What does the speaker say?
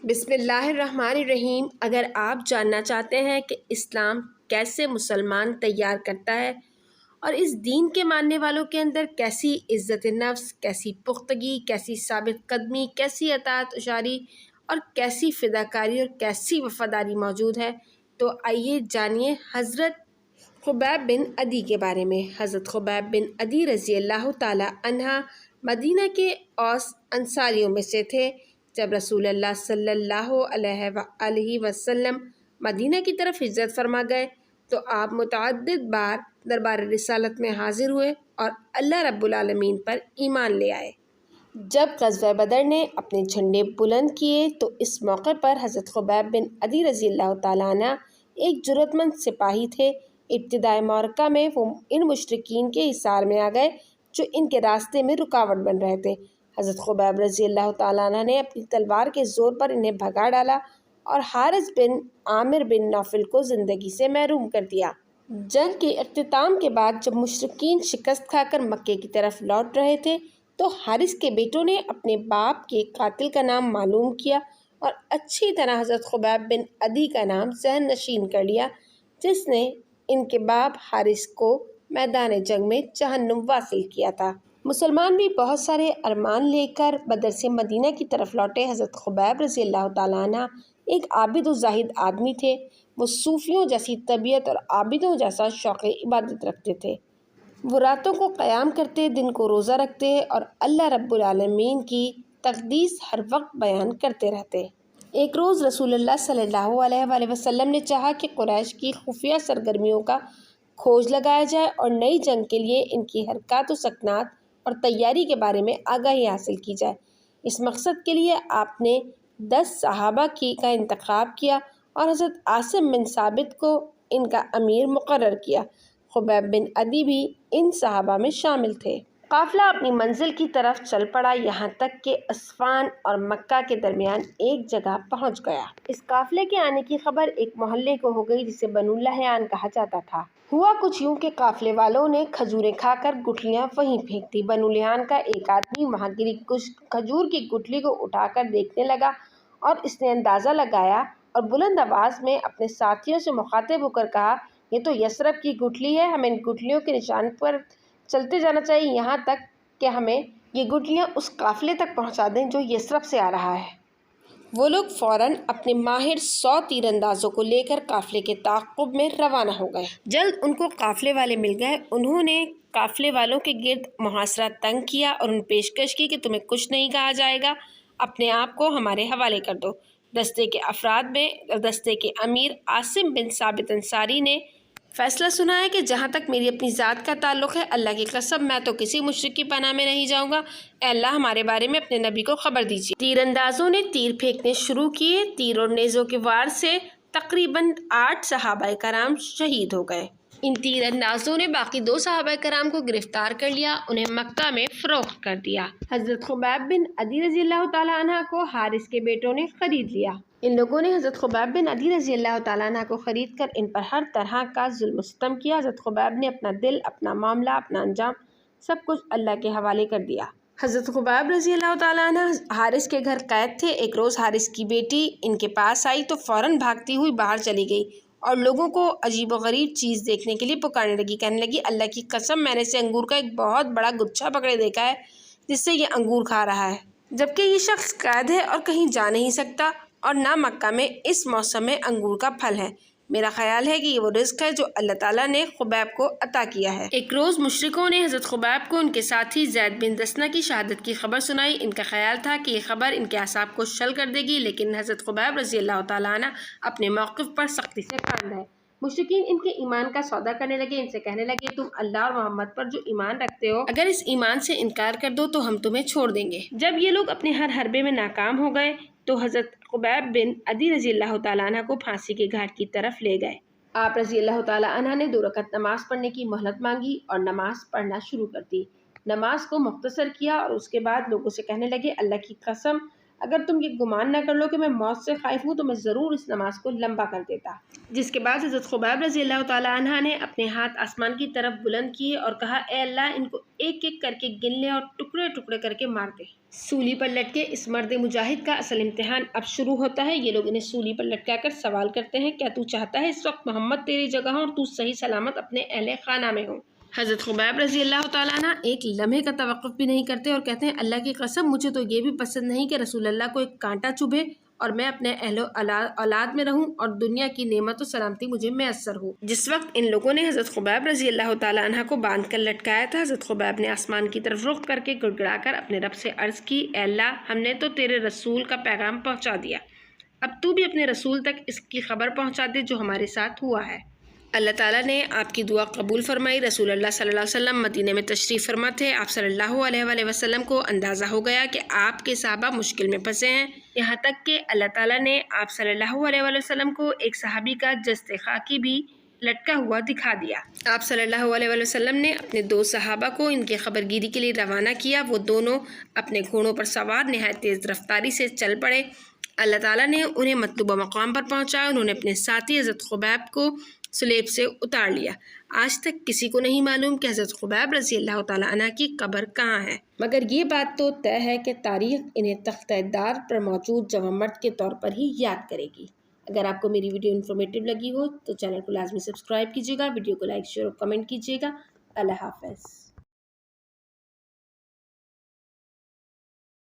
بسم اللہ الرحمن الرحیم۔ اگر آپ جاننا چاہتے ہیں کہ اسلام کیسے مسلمان تیار کرتا ہے اور اس دین کے ماننے والوں کے اندر کیسی عزت نفس، کیسی پختگی، کیسی ثابت قدمی، کیسی اطاعت اشاری اور کیسی فداکاری اور کیسی وفاداری موجود ہے، تو آئیے جانیے حضرت خبیب بن عدی کے بارے میں۔ حضرت خبیب بن عدی رضی اللہ تعالی عنہ مدینہ کے اوس انصاریوں میں سے تھے۔ جب رسول اللہ صلی اللہ علیہ وآلہ وسلم مدینہ کی طرف ہجرت فرما گئے تو آپ متعدد بار دربار رسالت میں حاضر ہوئے اور اللہ رب العالمین پر ایمان لے آئے۔ جب غزوہ بدر نے اپنے جھنڈے بلند کیے تو اس موقع پر حضرت خبیب بن عدی رضی اللہ تعالیٰ عنہ ایک جرأت مند سپاہی تھے۔ ابتدائے معرکہ میں وہ ان مشرکین کے حصار میں آ گئے جو ان کے راستے میں رکاوٹ بن رہے تھے۔ حضرت خبیب رضی اللہ تعالیٰ عنہ نے اپنی تلوار کے زور پر انہیں بھگا ڈالا اور حارث بن عامر بن نوفل کو زندگی سے محروم کر دیا۔ جنگ کے اختتام کے بعد جب مشرکین شکست کھا کر مکے کی طرف لوٹ رہے تھے تو حارث کے بیٹوں نے اپنے باپ کے قاتل کا نام معلوم کیا اور اچھی طرح حضرت خبیب بن عدی کا نام ذہن نشین کر لیا، جس نے ان کے باپ حارث کو میدان جنگ میں جہنم واصل کیا تھا۔ مسلمان بھی بہت سارے ارمان لے کر بدر سے مدینہ کی طرف لوٹے۔ حضرت خبیب رضی اللہ تعالیٰ عنہ ایک عابد و زاہد آدمی تھے۔ وہ صوفیوں جیسی طبیعت اور عابدوں جیسا شوق عبادت رکھتے تھے۔ وہ راتوں کو قیام کرتے، دن کو روزہ رکھتے اور اللہ رب العالمین کی تقدیس ہر وقت بیان کرتے رہتے۔ ایک روز رسول اللہ صلی اللہ علیہ وآلہ وسلم نے چاہا کہ قریش کی خفیہ سرگرمیوں کا کھوج لگایا جائے اور نئی جنگ کے لیے ان کی حرکات و سکنات اور تیاری کے بارے میں آگاہی حاصل کی جائے۔ اس مقصد کے لیے آپ نے 10 صحابہ کا انتخاب کیا اور حضرت عاصم بن ثابت کو ان کا امیر مقرر کیا۔ خبیب بن عدی بھی ان صحابہ میں شامل تھے۔ قافلہ اپنی منزل کی طرف چل پڑا، یہاں تک کہ اسفان اور مکہ کے درمیان ایک جگہ پہنچ گیا۔ اس قافلے کے آنے کی خبر ایک محلے کو ہو گئی جسے بنو لہیان کہا جاتا تھا۔ ہوا کچھ یوں کہ قافلے والوں نے کھجوریں کھا کر گٹھلیاں وہیں پھینک دی۔ بنو لہیان کا ایک آدمی وہاں گری کھجور کی گٹھلی کو اٹھا کر دیکھنے لگا اور اس نے اندازہ لگایا اور بلند آواز میں اپنے ساتھیوں سے مخاطب ہو کر کہا، یہ تو یثرب کی گٹھلی ہے، ہمیں ان گٹھلیوں کے نشان پر چلتے جانا چاہیے یہاں تک کہ ہمیں یہ گٹھلیاں اس قافلے تک پہنچا دیں جو یثرب سے آ رہا ہے۔ وہ لوگ فوراً اپنے ماہر 100 تیر اندازوں کو لے کر قافلے کے تعاقب میں روانہ ہو گئے۔ جلد ان کو قافلے والے مل گئے۔ انہوں نے قافلے والوں کے گرد محاصرہ تنگ کیا اور ان پیشکش کی کہ تمہیں کچھ نہیں کہا جائے گا، اپنے آپ کو ہمارے حوالے کر دو۔ دستے کے افراد میں دستے کے امیر عاصم بن ثابت انصاری نے فیصلہ سنایا کہ جہاں تک میری اپنی ذات کا تعلق ہے، اللہ کی قسم میں تو کسی مشرک کی پناہ میں نہیں جاؤں گا۔ اے اللہ، ہمارے بارے میں اپنے نبی کو خبر دیجیے۔ تیر اندازوں نے تیر پھینکنے شروع کیے۔ تیر اور نیزوں کے وار سے تقریباً 8 صحابہ کرام شہید ہو گئے۔ ان تیر اندازوں نے باقی 2 صحابہ کرام کو گرفتار کر لیا، انہیں مکہ میں فروخت کر دیا۔ حضرت خبیب بن عدی رضی اللہ تعالیٰ عنہ کو حارث کے بیٹوں نے خرید لیا۔ ان لوگوں نے حضرت خبیب بن عدی رضی اللہ تعالیٰ عنہ کو خرید کر ان پر ہر طرح کا ظلم و ستم کیا۔ حضرت خبیب نے اپنا دل، اپنا معاملہ، اپنا انجام سب کچھ اللہ کے حوالے کر دیا۔ حضرت خبیب رضی اللہ تعالیٰ عنہ حارث کے گھر قید تھے۔ ایک روز حارث کی بیٹی ان کے پاس آئی تو فوراً بھاگتی ہوئی باہر چلی گئی اور لوگوں کو عجیب و غریب چیز دیکھنے کے لیے پکارنے لگی، کہنے لگی، اللہ کی قسم میں نے اسے انگور کا ایک بہت بڑا گچھا پکڑے دیکھا ہے جس سے یہ انگور کھا رہا ہے، جبکہ یہ شخص قید ہے اور کہیں جا نہیں سکتا اور نہ مکہ میں اس موسم میں انگور کا پھل ہے۔ میرا خیال ہے کہ یہ وہ رزق ہے جو اللہ تعالیٰ نے خبیب کو عطا کیا ہے۔ ایک روز مشرکوں نے حضرت خبیب کو ان کے ساتھی زید بن دسنہ کی شہادت کی خبر سنائی۔ ان کا خیال تھا کہ یہ خبر ان کے اعصاب کو شل کر دے گی، لیکن حضرت خبیب رضی اللہ تعالیٰ عنہ اپنے موقف پر سختی سے قائم رہے۔ مشرکین ان کے ایمان کا سودا کرنے لگے، ان سے کہنے لگے، تم اللہ اور محمد پر جو ایمان رکھتے ہو، اگر اس ایمان سے انکار کر دو تو ہم تمہیں چھوڑ دیں گے۔ جب یہ لوگ اپنے ہر حربے میں ناکام ہو گئے تو حضرت خبیب بن عدی رضی اللہ تعالیٰ عنہ کو پھانسی کے گھاٹ کی طرف لے گئے۔ آپ رضی اللہ تعالیٰ عنہ نے 2 رکعت نماز پڑھنے کی مہلت مانگی اور نماز پڑھنا شروع کر دی۔ نماز کو مختصر کیا اور اس کے بعد لوگوں سے کہنے لگے، اللہ کی قسم اگر تم یہ گمان نہ کر لو کہ میں موت سے خائف ہوں تو میں ضرور اس نماز کو لمبا کر دیتا۔ جس کے بعد حضرت خبیب رضی اللہ تعالیٰ عنہ نے اپنے ہاتھ آسمان کی طرف بلند کیے اور کہا اے اللہ ان کو ایک ایک کر کے گن لے اور ٹکڑے ٹکڑے کر کے مار دے۔ سولی پر لٹکے اس مرد مجاہد کا اصل امتحان اب شروع ہوتا ہے۔ یہ لوگ انہیں سولی پر لٹکا کر سوال کرتے ہیں کیا تو چاہتا ہے اس وقت محمد تیری جگہ ہوں اور تو صحیح سلامت اپنے اہل خانہ میں ہو؟ حضرت خبیب رضی اللہ تعالیٰ عنہ ایک لمحے کا توقف بھی نہیں کرتے اور کہتے ہیں اللہ کی قسم مجھے تو یہ بھی پسند نہیں کہ رسول اللہ کو ایک کانٹا چبھے اور میں اپنے اہل اولاد میں رہوں اور دنیا کی نعمت و سلامتی مجھے میسر ہو۔ جس وقت ان لوگوں نے حضرت خبیب رضی اللہ تعالیٰ عنہ کو باندھ کر لٹکایا تھا، حضرت خبیب نے آسمان کی طرف رخ کر کے گڑ گڑا کر اپنے رب سے عرض کی اے اللہ ہم نے تو تیرے رسول کا پیغام پہنچا دیا، اب تو بھی اپنے رسول تک اس کی خبر پہنچا دے جو ہمارے ساتھ ہوا ہے۔ اللہ تعالیٰ نے آپ کی دعا قبول فرمائی۔ رسول اللہ صلی اللہ علیہ وسلم مدینہ میں تشریف فرما تھے۔ آپ صلی اللہ علیہ وآلہ وسلم کو اندازہ ہو گیا کہ آپ کے صحابہ مشکل میں پھنسے ہیں، یہاں تک کہ اللہ تعالیٰ نے آپ صلی اللہ علیہ وآلہ وسلم کو ایک صحابی کا جسد خاکی بھی لٹکا ہوا دکھا دیا۔ آپ صلی اللہ علیہ وآلہ وسلم نے اپنے 2 صحابہ کو ان کی خبرگیری کے لیے روانہ کیا۔ وہ دونوں اپنے گھوڑوں پر سوار نہایت تیز رفتاری سے چل پڑے۔ اللہ تعالیٰ نے انہیں مطلوبہ مقام پر پہنچایا۔ انہوں نے اپنے ساتھی حضرت خبیب کو سلیب سے اتار لیا۔ آج تک کسی کو نہیں معلوم کہ حضرت خبیب رضی اللہ تعالیٰ عنہ کی قبر کہاں ہے، مگر یہ بات تو طے ہے کہ تاریخ انہیں تختہ دار پر موجود جوان مرد کے طور پر ہی یاد کرے گی۔ اگر آپ کو میری ویڈیو انفارمیٹیو لگی ہو تو چینل کو لازمی سبسکرائب کیجیے گا، ویڈیو کو لائک شیئر اور کمنٹ کیجیے گا۔ اللہ حافظ۔